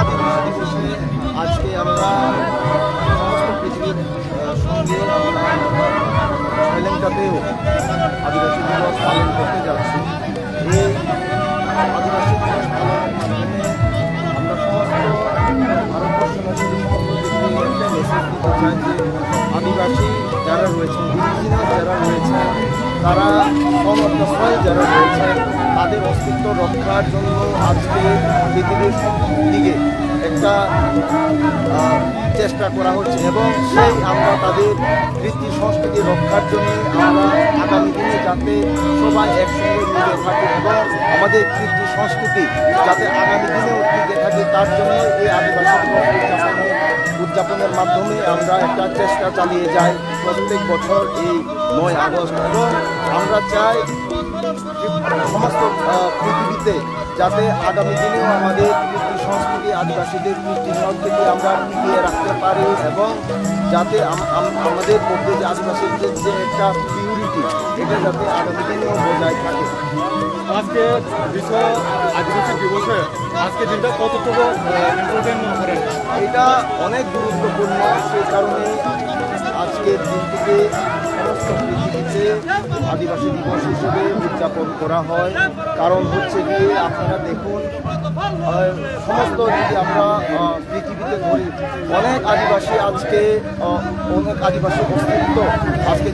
আদিবাসী দিবসে আজকে আমরা সমস্ত পৃথিবীর সঙ্গে আমরা শ্রীলঙ্কাতেও আদিবাসী দিবস পালন করতে যাচ্ছি। এই আদিবাসী দিবস পালনের মাধ্যমে আমরা সমস্ত ভারতবর্ষবাসী একটা মেসেজ দিতে চাই যে আদিবাসী যারা রয়েছেন, ইন্ডিজিনাস যারা রয়েছেন, তারা সমর্থন যারা রয়েছেন, তাদের অস্তিত্ব রক্ষার জন্য আজকে পৃথিবীর দিকে একটা চেষ্টা করা হচ্ছে এবং সেই আমরা তাদের কৃষ্টি সংস্কৃতি রক্ষার জন্য আমরা আগামী দিনে যাতে সবাই একসঙ্গে মিলে থাকি এবং আমাদের কৃষ্টি সংস্কৃতি যাতে আগামী দিনেও টিকে থাকে, তার জন্য এই আদিবাসী উদযাপনের মাধ্যমে আমরা একটা চেষ্টা চালিয়ে যাই প্রত্যেক বছর এই 9 আগস্ট। এবং আমরা চাই সমস্ত পৃথিবীতে যাতে আগামী দিনেও আমাদের কৃষ্টি সংস্কৃতি, আদিবাসীদের কৃষ্টি সংস্কৃতি আমরা টিকিয়ে রাখতে পারি এবং যাতে আমাদের মধ্যে যে আদিবাসীদের যে একটা পিউরিটি, এটা যাতে আগামী দিনেও বজায় থাকে। আজকে বিশ্ব আদিবাসী দিবসে আজকে দিনটা কতটুকু ইম্পর্টেন্ট মনে করেন? এটা অনেক গুরুত্বপূর্ণ, সেই কারণে আজকের দিনটিকে সমস্ত পৃথিবীতে আদিবাসী দিবস হিসেবে উদযাপন করা হয়। কারণ হচ্ছে গিয়ে আপনারা দেখুন, সমস্ত যদি আমরা পৃথিবীতে ধরি, অনেক আদিবাসী অস্তিত্ব আজকে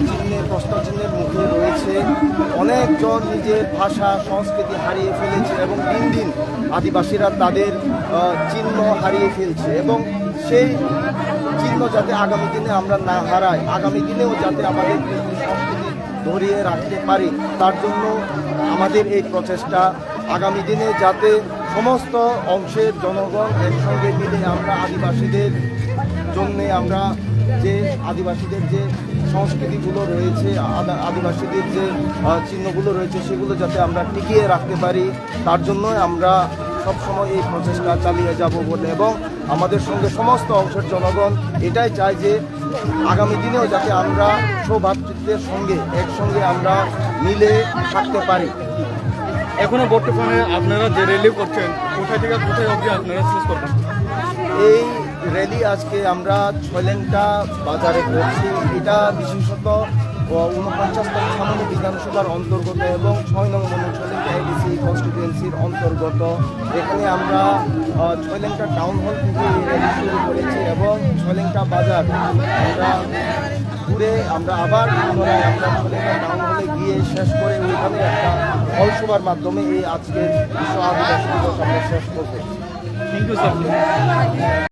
প্রশ্নচিহ্নের মুখে রয়েছে। অনেকজন নিজের ভাষা সংস্কৃতি হারিয়ে ফেলেছে এবং দিন দিন আদিবাসীরা তাদের চিহ্ন হারিয়ে ফেলছে এবং সেই চিহ্ন যাতে আগামী দিনে আমরা না হারাই, আগামী দিনেও যাতে আমাদের সংস্কৃতি ধরিয়ে রাখতে পারি, তার জন্য আমাদের এই প্রচেষ্টা। আগামী দিনে যাতে সমস্ত অংশের জনগণ একসঙ্গে মিলে আমরা আদিবাসীদের জন্যে আমরা যে আদিবাসীদের যে সংস্কৃতিগুলো রয়েছে, আদিবাসীদের যে চিহ্নগুলো রয়েছে, সেগুলো যাতে আমরা টিকিয়ে রাখতে পারি, তার জন্যই আমরা সবসময় এই প্রচেষ্টা চালিয়ে যাব বলে এবং আমাদের সঙ্গে সমস্ত অংশের জনগণ এটাই চায় যে আগামী দিনেও যাতে আমরা সৌভাতৃত্বের সঙ্গে একসঙ্গে আমরা মিলে থাকতে পারি। এখনো বর্তমানে আপনারা যে র্যালি করছেন, কোথায় থেকে কোথায় অবধি আপনারা শেষ করবেন? এই র্যালি আজকে আমরা ছয়লেঙ্কা বাজারে করছি। এটা বিশেষত 49তম সামান্য বিধানসভার অন্তর্গত এবং 6 নং ছয়লেঙ্কা এডিসি কনস্টিটুয়েন্সির অন্তর্গত। এখানে আমরা ছয়লেঙ্কা টাউন হল থেকে র্যালি শুরু করেছি এবং ছয়লেঙ্কা বাজার আমরা ঘুরে আমরা আবার পুনরায় আমরা ছয়লেঙ্কা টাউন হলে গিয়ে শেষ করে ওইখানে একটা ফলসভার মাধ্যমে এই আজকের বিশ্ব আদিবাসী দিবস আমরা শেষ করবো। Thank you sir.